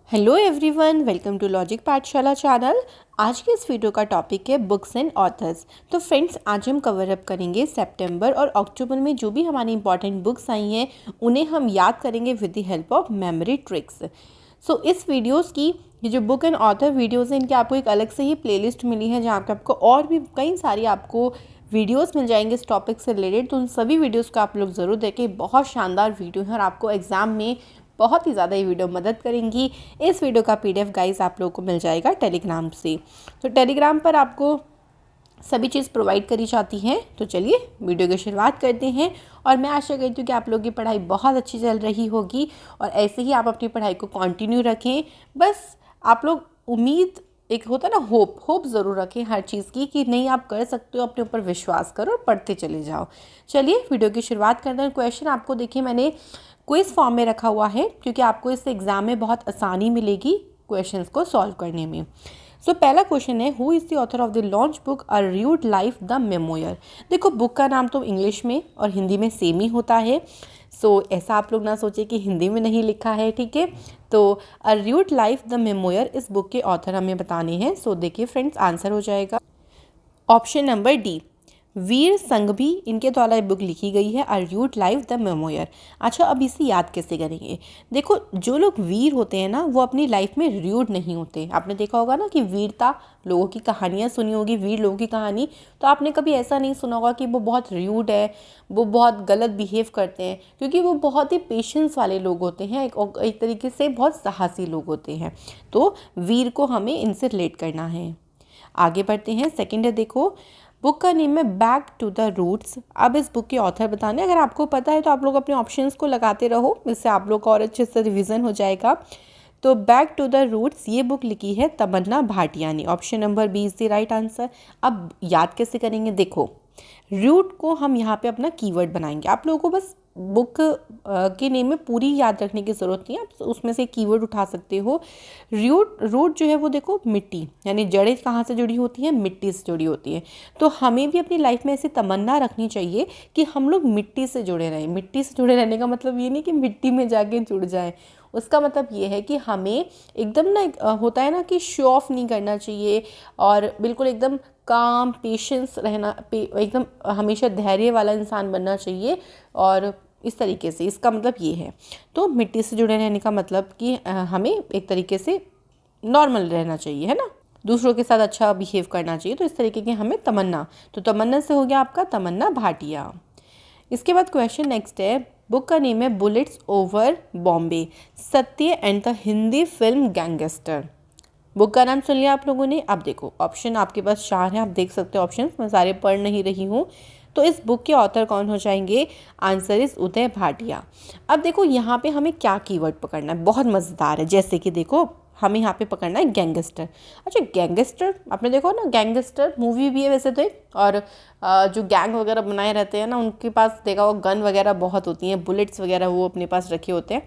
Hello everyone, welcome to logic Pathshala channel. आज के इस वीडियो का टॉपिक है बुक्स एंड ऑथर्स। तो फ्रेंड्स, आज हम कवर अप करेंगे सितंबर और अक्टूबर में जो भी हमारी इंपॉर्टेंट बुक्स आई हैं उन्हें हम याद करेंगे with the help of memory tricks. So इस वीडियोस की ये जो बुक एंड ऑथर वीडियोस हैं इनकी आपको एक अलग से ही प्लेलिस्ट मिली है जहाँ पे आपको और भी कई सारी आपको वीडियोस मिल जाएंगे इस टॉपिक से रिलेटेड। तो उन सभी वीडियोस को आप लोग ज़रूर देखें, बहुत शानदार वीडियो है और आपको एग्ज़ाम में बहुत ही ज़्यादा ये वीडियो मदद करेंगी। इस वीडियो का पीडीएफ गाइस आप लोगों को मिल जाएगा टेलीग्राम से। तो टेलीग्राम पर आपको सभी चीज़ प्रोवाइड करी जाती हैं। तो चलिए वीडियो की शुरुआत करते हैं और मैं आशा करती हूँ कि आप लोगों की पढ़ाई बहुत अच्छी चल रही होगी और ऐसे ही आप अपनी पढ़ाई को कंटिन्यू रखें। बस आप लोग उम्मीद, एक होता है ना होप ज़रूर रखें हर चीज़ की कि नहीं आप कर सकते हो, अपने ऊपर विश्वास करो और पढ़ते चले जाओ। चलिए वीडियो की शुरुआत करते हैं। क्वेश्चन आपको देखिए मैंने क्विज फॉर्म में रखा हुआ है क्योंकि आपको इससे एग्जाम में बहुत आसानी मिलेगी क्वेश्चंस को सॉल्व करने में। सो पहला क्वेश्चन है, who is the author of the launch book a rude life the memoir. देखो बुक का नाम तो इंग्लिश में और हिंदी में सेम ही होता है। सो ऐसा आप लोग ना सोचे कि हिंदी में नहीं लिखा है, ठीक है। तो अ र्यूड लाइफ द मेमोयर इस बुक के ऑथर हमें बताने हैं। सो देखिए फ्रेंड्स, आंसर हो जाएगा ऑप्शन नंबर डी, वीर संघवी। इनके द्वारा बुक लिखी गई है अ र्यूड लाइफ द मेमोयर। अच्छा, अब इसे याद कैसे करेंगे। देखो जो लोग वीर होते हैं ना वो अपनी लाइफ में र्यूड नहीं होते। आपने देखा होगा ना कि वीरता लोगों की कहानियाँ सुनी होगी, वीर लोगों की कहानी, तो आपने कभी ऐसा नहीं सुना होगा कि वो बहुत र्यूड है, वो बहुत गलत बिहेव करते हैं, क्योंकि वो बहुत ही पेशेंस वाले लोग होते हैं, एक तरीके से बहुत साहसी लोग होते हैं। तो वीर को हमें इनसे रिलेट करना है। आगे बढ़ते हैं। सेकेंड है, देखो बुक का नेम है बैक टू द रूट्स। अब इस बुक के ऑथर बताने, अगर आपको पता है तो आप लोग अपने ऑप्शंस को लगाते रहो, इससे आप लोग का और अच्छे से रिवीजन हो जाएगा। तो बैक टू द रूट्स ये बुक लिखी है तमन्ना भाटिया ने। Option number B is the right answer. अब याद कैसे करेंगे, देखो रूट को हम यहाँ पे अपना कीवर्ड बनाएंगे। आप लोगों को बस बुक के नेम में पूरी याद रखने की ज़रूरत नहीं है, आप उसमें से कीवर्ड उठा सकते हो। रूट जो है वो देखो मिट्टी, यानी जड़ें कहाँ से जुड़ी होती हैं, मिट्टी से जुड़ी होती है। तो हमें भी अपनी लाइफ में ऐसी तमन्ना रखनी चाहिए कि हम लोग मिट्टी से जुड़े रहें। मिट्टी से जुड़े रहने का मतलब ये नहीं कि मिट्टी में जाके जुड़ जाएं, उसका मतलब ये है कि हमें एकदम ना होता है ना कि शो ऑफ नहीं करना चाहिए और बिल्कुल एकदम काम, पेशेंस रहना, एकदम हमेशा धैर्य वाला इंसान बनना चाहिए। और इस तरीके से इसका मतलब ये है। तो मिट्टी से जुड़े रहने का मतलब कि हमें एक तरीके से नॉर्मल रहना चाहिए, है ना, दूसरों के साथ अच्छा बिहेव करना चाहिए। तो इस तरीके की हमें तमन्ना, तो तमन्ना से हो गया आपका तमन्ना भाटिया। इसके बाद क्वेश्चन नेक्स्ट है, बुक का नेम है बुलेट्स ओवर बॉम्बे, सत्य and the Hindi film gangster. Book का नाम सुन लिया आप लोगों ने। अब देखो ऑप्शन आपके पास 4 हैं, आप देख सकते हो ऑप्शन, मैं सारे पढ़ नहीं रही हूँ। तो इस बुक के ऑथर कौन हो जाएंगे, आंसर इज उदय भाटिया। अब देखो यहाँ पे हमें क्या कीवर्ड पकड़ना है, बहुत मज़ेदार है। जैसे कि देखो हमें यहाँ पे पकड़ना है गैंगस्टर। अच्छा, गैंगस्टर आपने देखो ना, गैंगस्टर मूवी भी है वैसे तो एक, और जो गैंग वगैरह बनाए रहते हैं ना उनके पास देखा हो गन वगैरह बहुत होती हैं, बुलेट्स वगैरह वो अपने पास रखे होते हैं।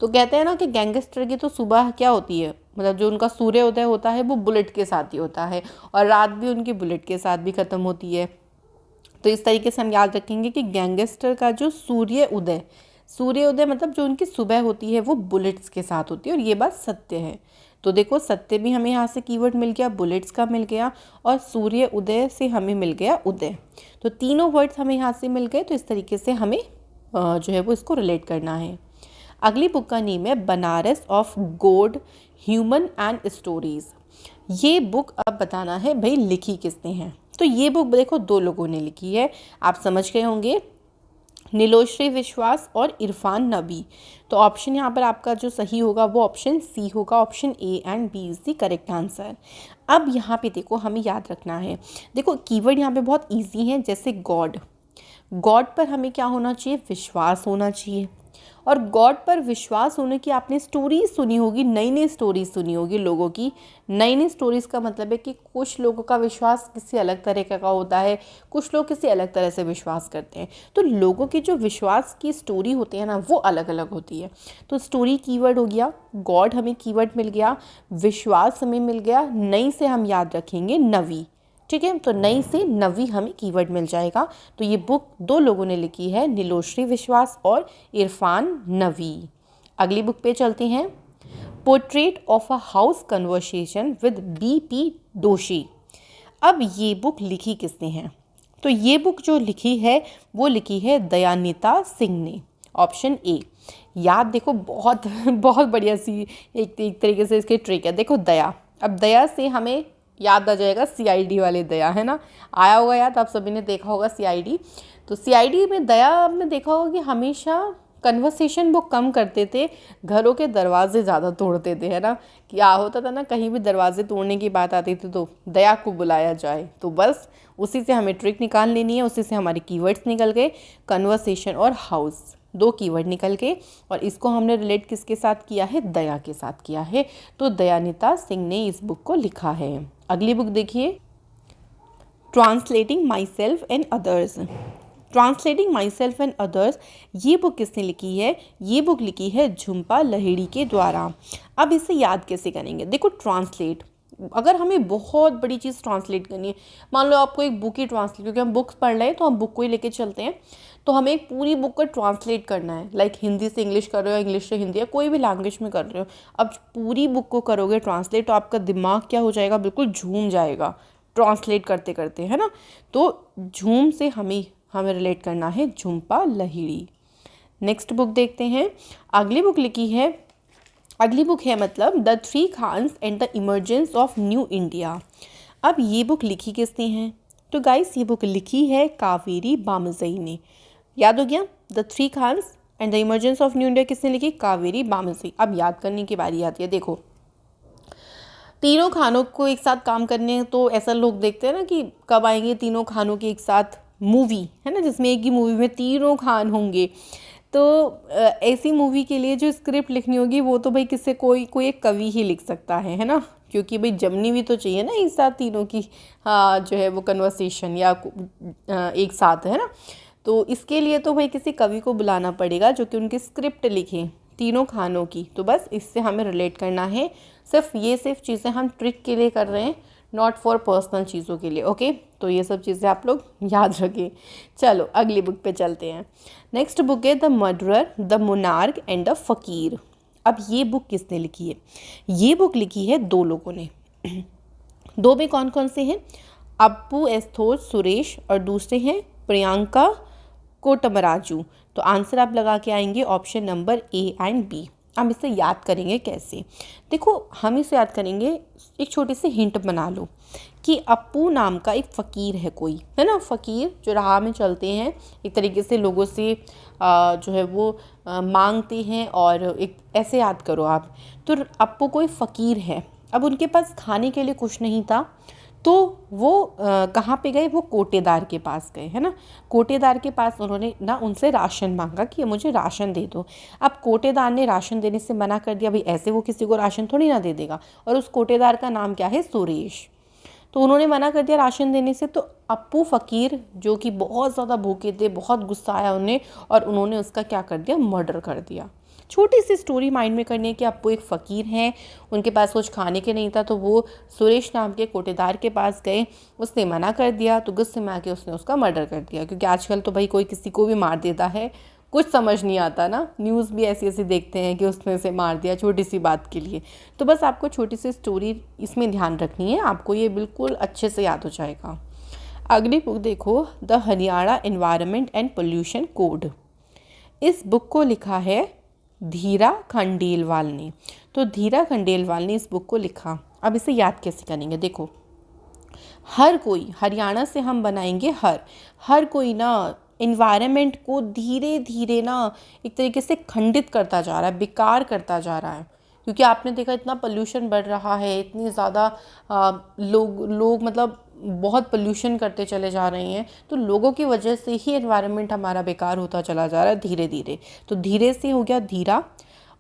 तो कहते हैं ना कि गैंगस्टर की तो सुबह क्या होती है, मतलब जो उनका सूर्योदय होता है वो बुलेट के साथ ही होता है और रात भी उनकी बुलेट के साथ भी ख़त्म होती है। तो इस तरीके से हम याद रखेंगे कि गैंगस्टर का जो सूर्योदय मतलब जो उनकी सुबह होती है वो बुलेट्स के साथ होती है, और ये बात सत्य है। तो देखो सत्य भी हमें यहाँ से कीवर्ड मिल गया, बुलेट्स का मिल गया, और सूर्य उदय से हमें मिल गया उदय। तो तीनों वर्ड्स हमें यहाँ से मिल गए। तो इस तरीके से हमें जो है वो इसको रिलेट करना है। अगली बुक का नेम है Banaras of God, human and stories. ये बुक अब बताना है भाई लिखी किसने है। तो ये बुक देखो 2 लोगों ने लिखी है, आप समझ गए होंगे, नीलोश्री विश्वास और इरफान नबी। तो ऑप्शन यहाँ पर आपका जो सही होगा वो ऑप्शन सी होगा, option A and B is the correct answer. अब यहाँ पे देखो हमें याद रखना है, देखो कीवर्ड यहाँ पे बहुत इजी है। जैसे गॉड पर हमें क्या होना चाहिए, विश्वास होना चाहिए। और गॉड पर विश्वास होने की आपने स्टोरीज सुनी होगी, नई नई स्टोरीज सुनी होगी लोगों की। नई नई स्टोरीज का मतलब है कि कुछ लोगों का विश्वास किसी अलग तरह का होता है, कुछ लोग किसी अलग तरह से विश्वास करते हैं। तो लोगों की जो विश्वास की स्टोरी होती है ना वो अलग अलग होती है। तो स्टोरी कीवर्ड हो गया, गॉड हमें कीवर्ड मिल गया, विश्वास हमें मिल गया, नई से हम याद रखेंगे नवी, ठीक है। तो नई से नवी हमें कीवर्ड मिल जाएगा। तो ये बुक 2 लोगों ने लिखी है, नीलोश्री विश्वास और इरफान नवी। अगली बुक पे चलते हैं। Portrait of a house conversation with B.P. दोशी। अब ये बुक लिखी किसने है? तो ये बुक जो लिखी है वो लिखी है दयानिता सिंह ने। Option A. याद देखो बहुत बहुत बढ़िया सी एक तरीके से इसके ट्रिक है। देखो दया, अब दया से हमें याद आ जाएगा CID वाले दया, है ना, आया होगा याद, आप सभी ने देखा होगा CID। तो CID में दया आपने देखा होगा कि हमेशा कन्वर्सेशन वो कम करते थे, घरों के दरवाजे ज़्यादा तोड़ते थे, है ना। क्या होता था ना, कहीं भी दरवाजे तोड़ने की बात आती थी तो दया को बुलाया जाए। तो बस उसी से हमें ट्रिक निकाल लेनी है, उसी से हमारे कीवर्ड्स निकल गए, कन्वर्सेशन और हाउस, 2 कीवर्ड निकल के, और इसको हमने रिलेट किसके साथ किया है? दया के साथ किया है। तो दयानिता सिंह ने इस बुक को लिखा है। अगली बुक देखिए, translating my self and others. Translating my self and others, ये बुक किसने लिखी है? ये बुक लिखी है झुम्पा लाहिड़ी के द्वारा। अब इसे याद कैसे करेंगे? देखो ट्रांसलेट, अगर हमें बहुत बड़ी चीज़ ट्रांसलेट करनी है, मान लो आपको एक बुक ही ट्रांसलेट, क्योंकि हम बुक्स पढ़ रहे हैं तो हम बुक को ही लेके चलते हैं, तो हमें एक पूरी बुक को ट्रांसलेट करना है, लाइक हिंदी से इंग्लिश कर रहे हो, इंग्लिश से हिंदी, या कोई भी लैंग्वेज में कर रहे हो। अब पूरी बुक को करोगे ट्रांसलेट तो आपका दिमाग क्या हो जाएगा? बिल्कुल झूम जाएगा ट्रांसलेट करते करते, है ना। तो झूम से हमें रिलेट करना है झुम्पा लाहिड़ी। नेक्स्ट बुक देखते हैं। अगली बुक है मतलब the three Khans and the emergence of new India. अब ये बुक लिखी किसने है? तो गाइस ये बुक लिखी है कावेरी बामजई ने। याद हो गया, the three Khans and the emergence of new India किसने लिखी? कावेरी बामजई। अब याद करने की बारी आती है। देखो तीनों खानों को एक साथ काम करने, तो ऐसा लोग देखते हैं ना कि कब आएंगे तीनों खानों की एक साथ मूवी, है ना, जिसमें एक ही मूवी में तीनों खान होंगे। तो ऐसी मूवी के लिए जो स्क्रिप्ट लिखनी होगी वो तो भाई किससे, कोई एक कवि ही लिख सकता है ना, क्योंकि भाई जमनी भी तो चाहिए ना एक साथ तीनों की, हाँ, जो है वो कन्वर्सेशन या एक साथ, है ना। तो इसके लिए तो भाई किसी कवि को बुलाना पड़ेगा जो कि उनकी स्क्रिप्ट लिखे तीनों खानों की। तो बस इससे हमें रिलेट करना है। सिर्फ चीज़ें हम ट्रिक के लिए कर रहे हैं, नॉट फॉर पर्सनल चीज़ों के लिए। ओके, तो ये सब चीज़ें आप लोग याद रखें। चलो अगली बुक पे चलते हैं। नेक्स्ट बुक है the murderer, the monarch and the फ़कीर। अब ये बुक किसने लिखी है? ये बुक लिखी है 2 लोगों ने। 2 में कौन कौन से हैं? अप्पू एस्थोज सुरेश, और दूसरे हैं प्रियंका कोटमराजू। तो आंसर आप लगा के आएंगे option number A and B। हम इसे याद करेंगे कैसे? देखो हम इसे याद करेंगे, एक छोटी सी हिंट बना लो कि अप्पू नाम का एक फ़कीर है कोई, है ना, फ़कीर जो राह में चलते हैं, एक तरीके से लोगों से जो है वो मांगते हैं, और एक ऐसे याद करो आप। तो अप्पू कोई फ़कीर है, अब उनके पास खाने के लिए कुछ नहीं था, तो वो कहाँ पे गए? वो कोटेदार के पास गए, है ना। कोटेदार के पास उन्होंने ना उनसे राशन मांगा कि मुझे राशन दे दो। अब कोटेदार ने राशन देने से मना कर दिया, भाई ऐसे वो किसी को राशन थोड़ी ना दे देगा, और उस कोटेदार का नाम क्या है? सुरेश। तो उन्होंने मना कर दिया राशन देने से। तो अप्पू फ़कीर जो कि बहुत ज़्यादा भूखे थे, बहुत गुस्सा आया उन्हें, और उन्होंने उसका क्या कर दिया? मर्डर कर दिया। छोटी सी स्टोरी माइंड में करनी है कि अप्पू एक फ़कीर हैं, उनके पास कुछ खाने के नहीं था, तो वो सुरेश नाम के कोटेदार के पास गए, उसने मना कर दिया, तो गुस्से में आके उसने उसका मर्डर कर दिया। क्योंकि आजकल तो भाई कोई किसी को भी मार देता है, कुछ समझ नहीं आता ना, न्यूज़ भी ऐसी ऐसी देखते हैं कि उसने से मार दिया छोटी सी बात के लिए। तो बस आपको छोटी सी स्टोरी इसमें ध्यान रखनी है, आपको ये बिल्कुल अच्छे से याद हो जाएगा। अगली बुक देखो, the Haryana environment and pollution code. इस बुक को लिखा है धीरा खंडेलवाल ने। तो धीरा खंडेलवाल ने इस बुक को लिखा। अब इसे याद कैसे करेंगे? देखो हर कोई, हरियाणा से हम बनाएंगे हर कोई ना इन्वायरमेंट को धीरे धीरे ना एक तरीके से खंडित करता जा रहा है, बेकार करता जा रहा है। क्योंकि आपने देखा इतना पोल्यूशन बढ़ रहा है, इतनी ज़्यादा लोग मतलब बहुत पोल्यूशन करते चले जा रहे हैं, तो लोगों की वजह से ही एनवायरनमेंट हमारा बेकार होता चला जा रहा है धीरे धीरे। तो धीरे से हो गया धीरा,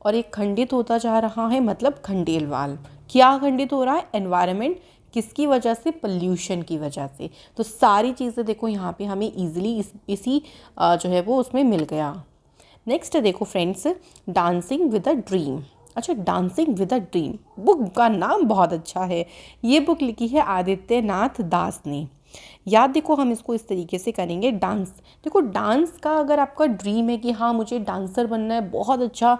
और एक खंडित होता जा रहा है मतलब खंडेलवाल। क्या खंडित हो रहा है? एनवायरनमेंट। किसकी वजह से? पोल्यूशन की वजह से। तो सारी चीज़ें देखो यहाँ पे हमें ईजिली इसी जो है वो उसमें मिल गया। नेक्स्ट देखो friends, dancing with a dream. अच्छा, dancing with a dream, book का नाम बहुत अच्छा है। ये बुक लिखी है आदित्यनाथ दास ने। याद देखो हम इसको इस तरीके से करेंगे, डांस। देखो डांस का अगर आपका ड्रीम है कि हाँ मुझे डांसर बनना है, बहुत अच्छा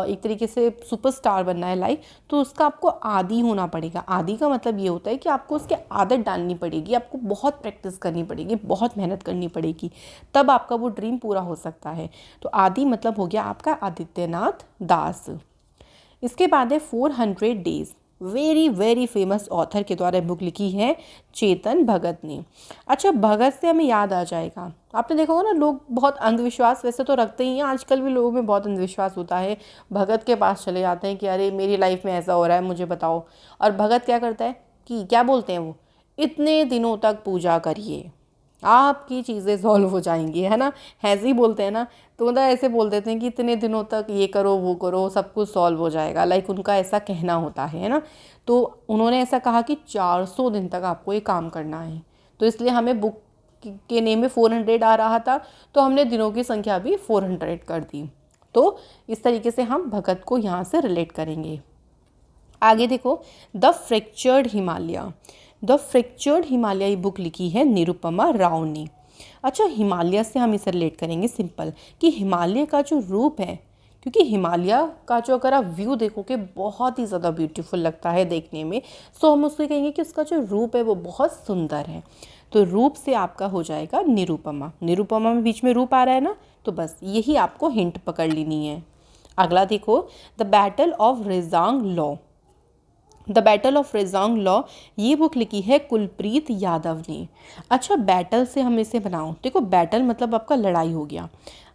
एक तरीके से सुपरस्टार बनना है लाइक, तो उसका आपको आदी होना पड़ेगा। आदी का मतलब ये होता है कि आपको उसके आदत डालनी पड़ेगी, आपको बहुत प्रैक्टिस करनी पड़ेगी, बहुत मेहनत करनी पड़ेगी, तब आपका वो ड्रीम पूरा हो सकता है। तो आदी मतलब हो गया आपका आदित्यनाथ दास। इसके बाद है 400 days, very very famous author के द्वारा बुक लिखी है चेतन भगत ने। अच्छा, भगत से हमें याद आ जाएगा, आपने देखा होगा ना लोग बहुत अंधविश्वास वैसे तो रखते ही हैं, आजकल भी लोगों में बहुत अंधविश्वास होता है। भगत के पास चले जाते हैं कि अरे मेरी लाइफ में ऐसा हो रहा है मुझे बताओ, और भगत क्या करता है कि क्या बोलते हैं वो, इतने दिनों तक पूजा करिए आपकी चीज़ें सॉल्व हो जाएंगी, है ना। ऐसे ही बोलते हैं ना, तो मतलब ऐसे बोल देते हैं कि इतने दिनों तक ये करो वो करो सब कुछ सॉल्व हो जाएगा, लाइक उनका ऐसा कहना होता है ना। तो उन्होंने ऐसा कहा कि 400 दिन तक आपको ये काम करना है, तो इसलिए हमें बुक के नेम में 400 आ रहा था, तो हमने दिनों की संख्या भी 400 कर दी। तो इस तरीके से हम भगत को यहाँ से रिलेट करेंगे। आगे देखो, the fractured Himalaya. The fractured Himalaya book लिखी है निरुपमा राव ने। अच्छा, हिमालय से हम इसे रिलेट करेंगे सिंपल कि हिमालय का जो रूप है, क्योंकि हिमालय का जो अगर आप व्यू देखोगे बहुत ही ज़्यादा ब्यूटीफुल लगता है देखने में, सो हम उससे कहेंगे कि उसका जो रूप है वो बहुत सुंदर है। तो रूप से आपका हो जाएगा निरुपमा। निरुपमा में बीच में रूप आ रहा है ना, तो बस यही आपको हिंट पकड़ लेनी है। अगला देखो, the battle of Rezang law. The battle of Rezang law, ये बुक लिखी है कुलप्रीत यादव ने। अच्छा, बैटल से हम इसे बनाओ, देखो बैटल मतलब आपका लड़ाई हो गया।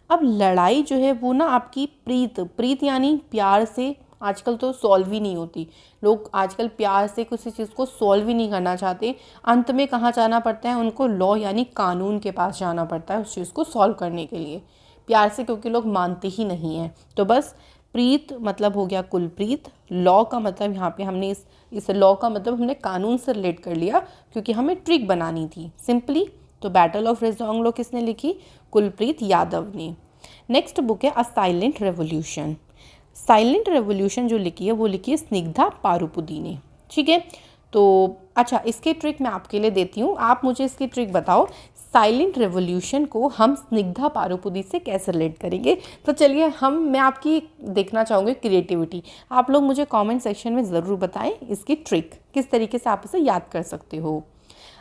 अब लड़ाई जो है वो ना आपकी प्रीत, प्रीत यानी प्यार से आजकल तो सॉल्व ही नहीं होती। लोग आजकल प्यार से किसी चीज़ को सॉल्व ही नहीं करना चाहते, अंत में कहाँ जाना पड़ता है उनको, लॉ यानी कानून के पास जाना पड़ता है उस चीज़ को सॉल्व करने के लिए, प्यार से, क्योंकि लोग मानते ही नहीं हैं। तो बस प्रीत मतलब हो गया कुलप्रीत, लॉ का मतलब यहाँ पे हमने इस लॉ का मतलब हमने कानून से रिलेट कर लिया, क्योंकि हमें ट्रिक बनानी थी सिंपली। तो बैटल ऑफ रेजांग लॉ किसने लिखी, कुलप्रीत यादव ने। नेक्स्ट बुक है a silent revolution. Silent revolution जो लिखी है वो लिखी है स्निग्धा पारुपुदी ने, ठीक है। तो अच्छा, इसके ट्रिक मैं आपके लिए देती हूँ, आप मुझे इसकी ट्रिक बताओ, साइलेंट रेवोल्यूशन को हम स्निग्धा पारुपुदी से कैसे रिलेट करेंगे। तो चलिए मैं आपकी देखना चाहूँगी क्रिएटिविटी, आप लोग मुझे कमेंट सेक्शन में ज़रूर बताएं इसकी ट्रिक किस तरीके से आप इसे याद कर सकते हो।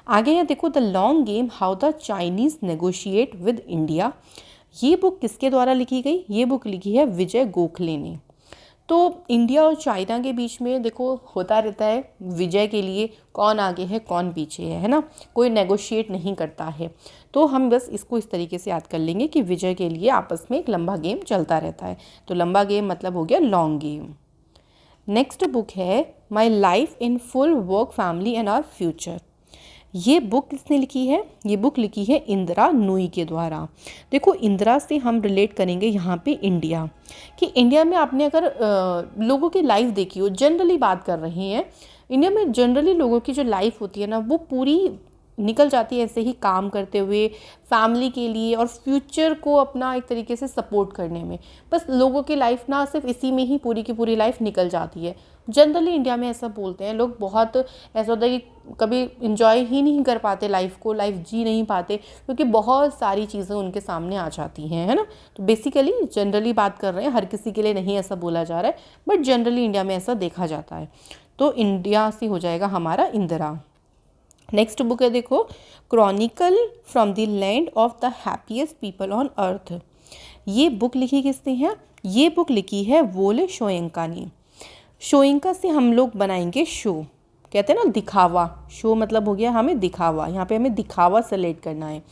आगे है देखो, the long game how the Chinese negotiate with India. ये बुक किसके द्वारा लिखी गई, ये बुक लिखी है विजय गोखले ने। तो इंडिया और चाइना के बीच में देखो होता रहता है विजय के लिए, कौन आगे है कौन पीछे है ना, कोई नेगोशिएट नहीं करता है। तो हम बस इसको इस तरीके से याद कर लेंगे कि विजय के लिए आपस में एक लंबा गेम चलता रहता है। तो लंबा गेम मतलब हो गया लॉन्ग गेम। नेक्स्ट बुक है my life in full work family and our future. ये बुक किसने लिखी है, ये बुक लिखी है इंदिरा नूई के द्वारा। देखो इंदिरा से हम रिलेट करेंगे यहाँ पे इंडिया, कि इंडिया में आपने अगर लोगों की लाइफ देखी हो, जनरली बात कर रहे हैं, इंडिया में जनरली लोगों की जो लाइफ होती है ना वो पूरी निकल जाती है ऐसे ही काम करते हुए फैमिली के लिए और फ्यूचर को अपना एक तरीके से सपोर्ट करने में। बस लोगों की लाइफ ना सिर्फ इसी में ही पूरी की पूरी लाइफ निकल जाती है। जनरली इंडिया में ऐसा बोलते हैं लोग, बहुत ऐसा होता है कि कभी इंजॉय ही नहीं कर पाते लाइफ को, लाइफ जी नहीं पाते, क्योंकि बहुत सारी चीज़ें उनके सामने आ जाती हैं, है ना। तो बेसिकली जनरली बात कर रहे हैं, हर किसी के लिए नहीं ऐसा बोला जा रहा है, बट जनरली इंडिया में ऐसा देखा जाता है। तो इंडिया से हो जाएगा हमारा इंदिरा। नेक्स्ट बुक है देखो, Chronicle from the land of the happiest people on earth. ये बुक लिखी किसने है, ये बुक लिखी है वोले शोयंका ने। शोयंका से हम लोग बनाएंगे शो, कहते हैं ना दिखावा, शो मतलब हो गया हमें दिखावा, यहाँ पे हमें दिखावा से रिलेट करना है।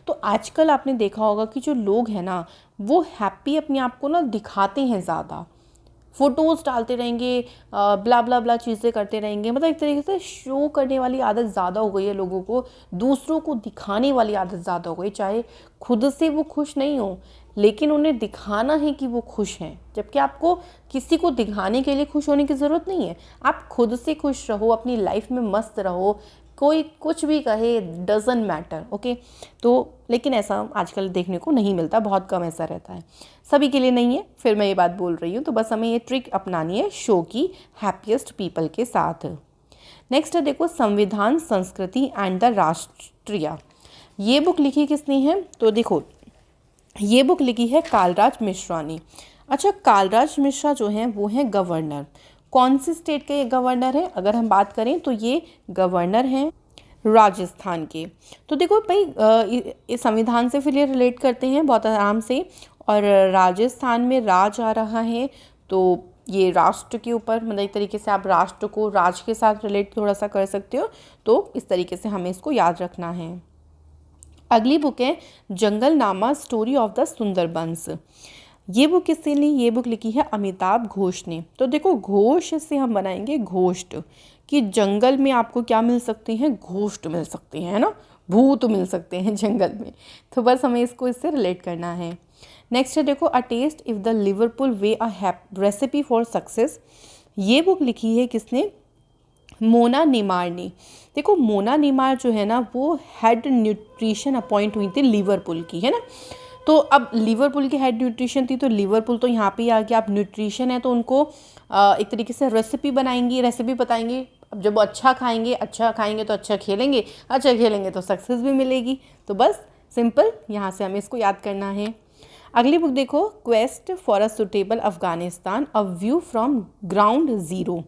तो आजकल आपने देखा होगा कि जो लोग हैं ना वो हैप्पी अपने आप को ना दिखाते हैं ज़्यादा, फ़ोटोज़ डालते रहेंगे, ब्ला ब्ला ब्ला चीज़ें करते रहेंगे, मतलब एक तरीके से शो करने वाली आदत ज़्यादा हो गई है लोगों को, दूसरों को दिखाने वाली आदत ज़्यादा हो गई। चाहे खुद से वो खुश नहीं हो लेकिन उन्हें दिखाना है कि वो खुश हैं, जबकि आपको किसी को दिखाने के लिए खुश होने की ज़रूरत नहीं है। आप खुद से खुश रहो, अपनी लाइफ में मस्त रहो, कोई कुछ भी कहे डजंट मैटर, ओके। तो लेकिन ऐसा आजकल देखने को नहीं मिलता, बहुत कम ऐसा रहता है, सभी के लिए नहीं है, फिर मैं ये बात बोल रही हूँ। तो बस हमें ये ट्रिक अपनानी है शो की हैप्पीएस्ट पीपल के साथ। नेक्स्ट है देखो संविधान, संस्कृति एंड द राष्ट्रीय। ये बुक लिखी किसने है? तो देखो ये बुक लिखी है कालराज मिश्रा ने। अच्छा, कालराज मिश्रा जो हैं वो हैं गवर्नर। कौन सी स्टेट के ये गवर्नर हैं? अगर हम बात करें तो ये गवर्नर हैं राजस्थान के। तो देखो भाई इस संविधान से फिर ये रिलेट करते हैं बहुत आराम से, और राजस्थान में राज आ रहा है तो ये राष्ट्र के ऊपर, मतलब एक तरीके से आप राष्ट्र को राज के साथ रिलेट थोड़ा सा कर सकते हो, तो इस तरीके से हमें इसको याद रखना है। अगली बुक है जंगलनामा, स्टोरी ऑफ द सुंदरबंस। ये बुक किसने ली? ये बुक लिखी है अमिताभ घोष ने। तो देखो घोष से हम बनाएंगे घोष्ट, कि जंगल में आपको क्या मिल सकते हैं? घोष्ट मिल सकते हैं, है ना, भूत मिल सकते हैं जंगल में। तो बस हमें इसको इससे रिलेट करना है। नेक्स्ट है देखो a taste of the Liverpool way a recipe for success. ये बुक लिखी है किसने? मोना निमार ने। देखो मोना निमार जो है ना वो हेड न्यूट्रिशन अपॉइंट हुई थी लिवरपूल की, है ना। तो अब लिवरपूल की हेड न्यूट्रिशन थी, तो लिवरपूल तो यहाँ पे ही आ गया। अब न्यूट्रिशन है तो उनको एक तरीके से रेसिपी बनाएंगी, रेसिपी बताएंगी। अब जब वो अच्छा खाएंगे तो अच्छा खेलेंगे तो सक्सेस भी मिलेगी। तो बस सिंपल यहाँ से हमें इसको याद करना है। अगली बुक देखो quest for a suitable Afghanistan, a view from ground zero.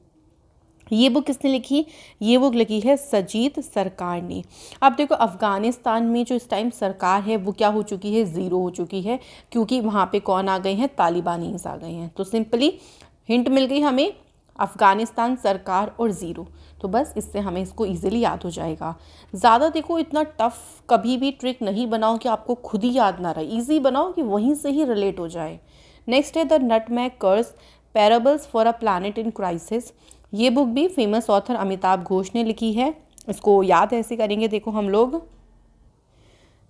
ये बुक किसने लिखी? ये बुक लिखी है सजीद सरकार ने। अब देखो अफ़गानिस्तान में जो इस टाइम सरकार है वो क्या हो चुकी है? ज़ीरो हो चुकी है, क्योंकि वहाँ पे कौन आ गए हैं? तालिबानीज़ आ गए हैं। तो सिंपली हिंट मिल गई हमें, अफ़गानिस्तान, सरकार और ज़ीरो। तो बस इससे हमें इसको ईजिली याद हो जाएगा। ज़्यादा देखो इतना टफ कभी भी ट्रिक नहीं बनाओ कि आपको खुद ही याद ना रहे, ईजी बनाओ कि वहीं से ही रिलेट हो जाए। नेक्स्ट है the nutmeg curse, parables for a planet in crisis. ये बुक भी फेमस ऑथर अमिताभ घोष ने लिखी है। इसको याद ऐसे करेंगे देखो हम लोग,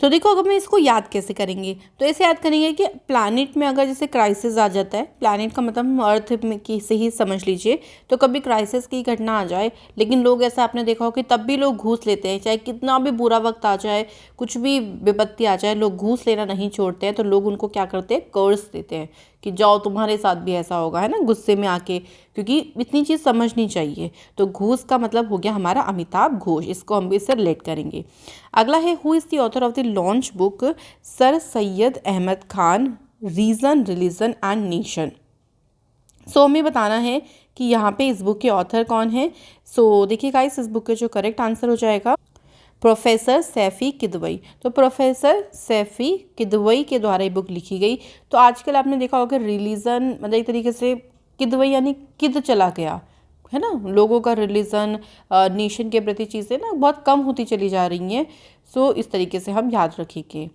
तो देखो अगर मैं इसको याद कैसे करेंगे, तो ऐसे याद करेंगे कि प्लैनेट में अगर जैसे क्राइसिस आ जाता है, प्लैनेट का मतलब हम अर्थ में की से ही समझ लीजिए, तो कभी क्राइसिस की घटना आ जाए, लेकिन लोग ऐसा आपने देखा हो कि तब भी लोग घूस लेते हैं, चाहे कितना भी बुरा वक्त आ जाए, कुछ भी विपत्ति आ जाए, लोग घूस लेना नहीं छोड़ते हैं। तो लोग उनको क्या करते हैं? कर्स देते हैं कि जाओ तुम्हारे साथ भी ऐसा होगा, है ना, गुस्से में आके, क्योंकि इतनी चीज़ समझनी चाहिए। तो घूस का मतलब हो गया हमारा अमिताभ घोष, इसको हम भी इससे रिलेट करेंगे। अगला है who is the author of the launch book, sir Syed Ahmad Khan, reason religion and nation. So हमें बताना है कि यहाँ पे इस बुक के ऑथर कौन है। सो देखिए गाइस, इस बुक का जो करेक्ट आंसर हो जाएगा प्रोफेसर सैफ़ी किदवई। तो प्रोफेसर सैफ़ी किदवई के द्वारा ये बुक लिखी गई। तो आजकल आपने देखा होगा रिलीजन, मतलब एक तरीके से किदवई यानी किद चला गया, है ना, लोगों का रिलीजन, नेशन के प्रति चीज़ें ना बहुत कम होती चली जा रही हैं। सो इस तरीके से हम याद रखेंगे।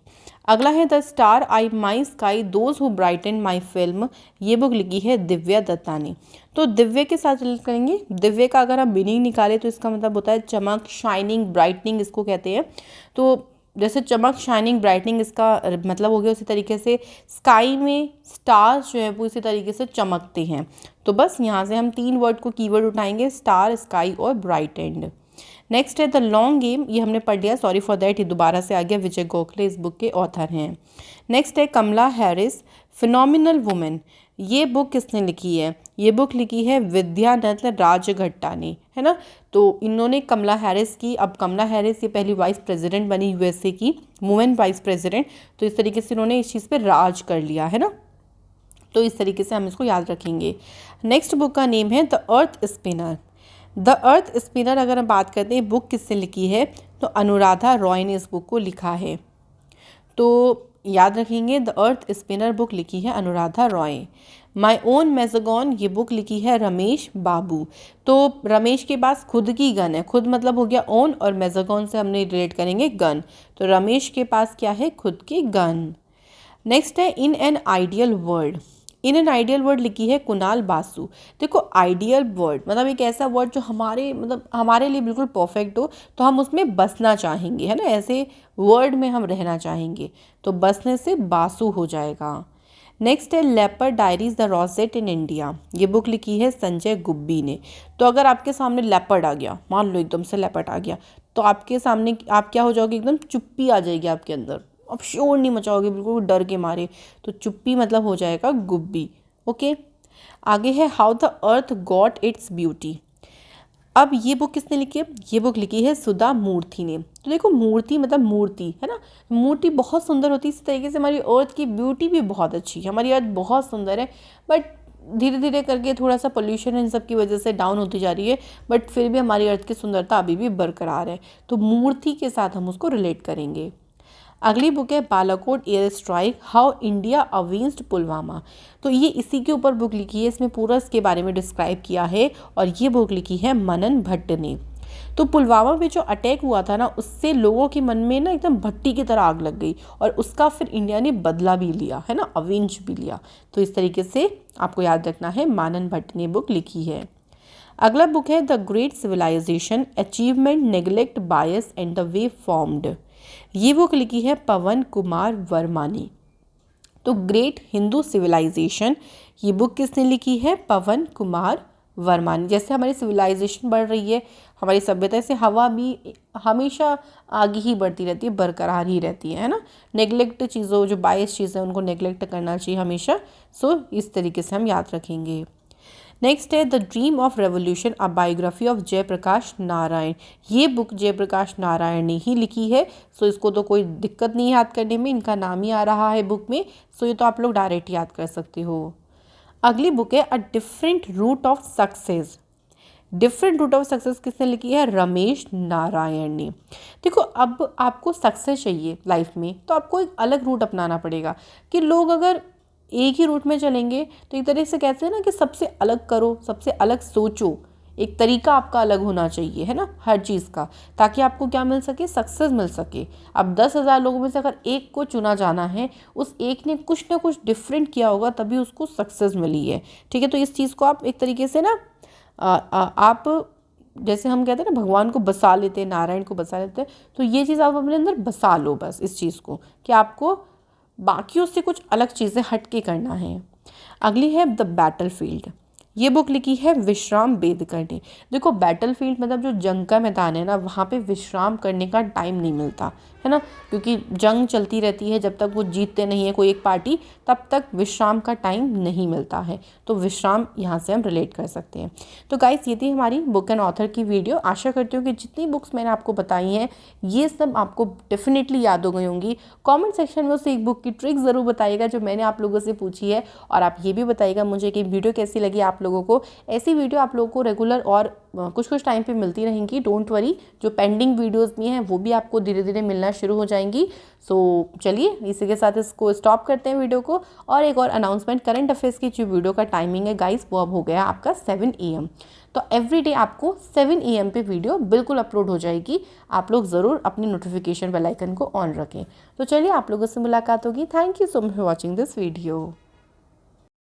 अगला है the star in my sky those who brighten my film. ये बुक लिखी है दिव्या दत्ता ने। तो दिव्य के साथ रिलेट करेंगे। दिव्य का अगर हम मीनिंग निकालें तो इसका मतलब होता है चमक, शाइनिंग, ब्राइटनिंग इसको कहते हैं। तो जैसे चमक, शाइनिंग, ब्राइटनिंग इसका मतलब हो गया, उसी तरीके से स्काई में स्टार्स जो है वो इसी तरीके से चमकते हैं। तो बस यहाँ से हम 3 वर्ड को कीवर्ड उठाएंगे, स्टार, स्काई और ब्राइटेंड। नेक्स्ट है द लॉन्ग गेम, ये हमने पढ़ लिया, सॉरी फॉर दैट, ये दोबारा से आ गया। विजय गोखले इस बुक के ऑथर हैं। नेक्स्ट है कमला हैरिस, फिनोमिनल वुमेन। ये बुक किसने लिखी है? ये बुक लिखी है विद्यानंद राजघट्टा ने, है ना। तो इन्होंने कमला हैरिस की, अब कमला हैरिस ये पहली वाइस प्रेसिडेंट बनी यूएसए की, वुमेन वाइस प्रेसिडेंट। तो इस तरीके से इन्होंने इस चीज़ पे राज कर लिया, है ना। तो इस तरीके से हम इसको याद रखेंगे। नेक्स्ट बुक का नेम है the earth spinner. The earth spinner अगर हम बात करते हैं बुक किसने लिखी है, तो अनुराधा रॉय ने इस बुक को लिखा है। तो याद रखेंगे द अर्थ स्पिनर बुक लिखी है अनुराधा रॉय। माई ओन मैज़गॉन ये बुक लिखी है रमेश बाबू। तो रमेश के पास खुद की गन है, खुद मतलब हो गया ओन, और मैज़गॉन से हमने रिलेट करेंगे गन। तो रमेश के पास क्या है? खुद की गन। नेक्स्ट है in an ideal world. In an ideal word लिखी है कुणाल बासु। देखो आइडियल वर्ड मतलब एक ऐसा वर्ड जो हमारे लिए बिल्कुल परफेक्ट हो, तो हम उसमें बसना चाहेंगे, है ना, ऐसे वर्ड में हम रहना चाहेंगे। तो बसने से बासु हो जाएगा। नेक्स्ट है leopard diaries the rosette in India. ये बुक लिखी है संजय गुब्बी ने। तो अगर आपके सामने लेपर्ड आ गया, मान लो एकदम से लेपर्ड आ गया, तो आपके सामने आप क्या हो जाओगे? एकदम चुप्पी आ जाएगी आपके अंदर, अब शोर नहीं मचाओगे बिल्कुल डर के मारे। तो चुप्पी मतलब हो जाएगा गुब्बी। ओके, आगे है how the earth got its beauty. अब ये बुक किसने लिखी है? ये बुक लिखी है सुधा मूर्ति ने। तो देखो मूर्ति मतलब मूर्ति है ना, मूर्ति बहुत सुंदर होती है। इस तरीके से हमारी अर्थ की ब्यूटी भी बहुत अच्छी है, हमारी अर्थ बहुत सुंदर है, बट धीरे धीरे करके थोड़ा सा पोल्यूशन इन सब की वजह से डाउन होती जा रही है, बट फिर भी हमारी अर्थ की सुंदरता अभी भी बरकरार है। तो मूर्ति के साथ हम उसको रिलेट करेंगे। अगली बुक है Balakot air strike, how India against Pulwama. तो ये इसी के ऊपर बुक लिखी है, इसमें पूरा इसके बारे में डिस्क्राइब किया है, और ये बुक लिखी है मनन भट्ट ने। तो पुलवामा में जो अटैक हुआ था ना, उससे लोगों के मन में ना एकदम भट्टी की तरह आग लग गई, और उसका फिर इंडिया ने बदला भी लिया है ना, अवेंज भी लिया। तो इस तरीके से आपको याद रखना है, मनन भट्ट ने बुक लिखी है। अगला बुक है the great civilisation, achievement, neglect, bias and the way formed. ये बुक लिखी है पवन कुमार वर्मा ने। तो ग्रेट हिंदू सिविलाइजेशन, ये बुक किसने लिखी है? पवन कुमार वर्मा ने। जैसे हमारी सिविलाइजेशन बढ़ रही है, हमारी सभ्यता से हवा भी हमेशा आगे ही बढ़ती रहती है, बरकरार ही रहती है ना। नेग्लेक्ट चीज़ों, जो बायस चीज़ें उनको नेग्लेक्ट करना चाहिए हमेशा। सो इस तरीके से हम याद रखेंगे। नेक्स्ट है the dream of revolution, a biography of Jayaprakash Narayan. ये बुक जयप्रकाश नारायण ने ही लिखी है। सो इसको तो कोई दिक्कत नहीं याद करने में, इनका नाम ही आ रहा है बुक में। सो ये तो आप लोग डायरेक्ट याद कर सकते हो। अगली बुक है a different route of success. Different route of success किसने लिखी है? रमेश नारायण ने। देखो अब आपको सक्सेस चाहिए लाइफ में, तो आपको एक अलग रूट अपनाना पड़ेगा। कि लोग अगर एक ही रूट में चलेंगे तो एक तरह से कहते हैं ना कि सबसे अलग करो, सबसे अलग सोचो, एक तरीका आपका अलग होना चाहिए है ना हर चीज़ का, ताकि आपको क्या मिल सके? सक्सेस मिल सके। अब 10,000 लोगों में से अगर एक को चुना जाना है, उस एक ने कुछ ना कुछ डिफरेंट किया होगा, तभी उसको सक्सेस मिली है। ठीक है, तो इस चीज़ को आप एक तरीके से ना आप जैसे हम कहते हैं ना भगवान को बसा लेते हैं, नारायण को बसा लेते हैं, तो ये चीज़ आप अपने अंदर बसा लो बस, इस चीज़ को कि आपको बाकियों से कुछ अलग चीज़ें हट के करना है। अगली है द बैटलफील्ड। ये बुक लिखी है विश्राम बेदकर ने। देखो बैटलफील्ड मतलब जो जंग का मैदान है ना, वहाँ पे विश्राम करने का टाइम नहीं मिलता है ना, क्योंकि जंग चलती रहती है। जब तक वो जीतते नहीं है कोई एक पार्टी, तब तक विश्राम का टाइम नहीं मिलता है। तो विश्राम यहाँ से हम रिलेट कर सकते हैं। तो गाइस ये थी हमारी बुक एंड ऑथर की वीडियो। आशा करती हूँ कि जितनी बुक्स मैंने आपको बताई हैं, ये सब आपको डेफिनेटली याद हो गई होंगी। कमेंट सेक्शन में उस एक बुक की ट्रिक ज़रूर बताइएगा जो मैंने आप लोगों से पूछी है, और आप ये भी बताइएगा मुझे कि वीडियो कैसी लगी आप लोगों को। ऐसी वीडियो आप लोगों को रेगुलर और कुछ कुछ टाइम पे मिलती रहेंगी, डोंट वरी। जो पेंडिंग वीडियोस भी हैं वो भी आपको धीरे धीरे मिलना शुरू हो जाएंगी। सो चलिए इसी के साथ इसको स्टॉप करते हैं वीडियो को। और एक और अनाउंसमेंट, करंट अफेयर्स की जो वीडियो का टाइमिंग है गाइस, वो अब हो गया आपका 7 AM। तो एवरीडे आपको 7 AM पे वीडियो बिल्कुल अपलोड हो जाएगी। आप लोग ज़रूर अपनी नोटिफिकेशन बेल आइकन को ऑन रखें। तो चलिए आप लोगों से मुलाकात होगी। Thank you so much for watching this video.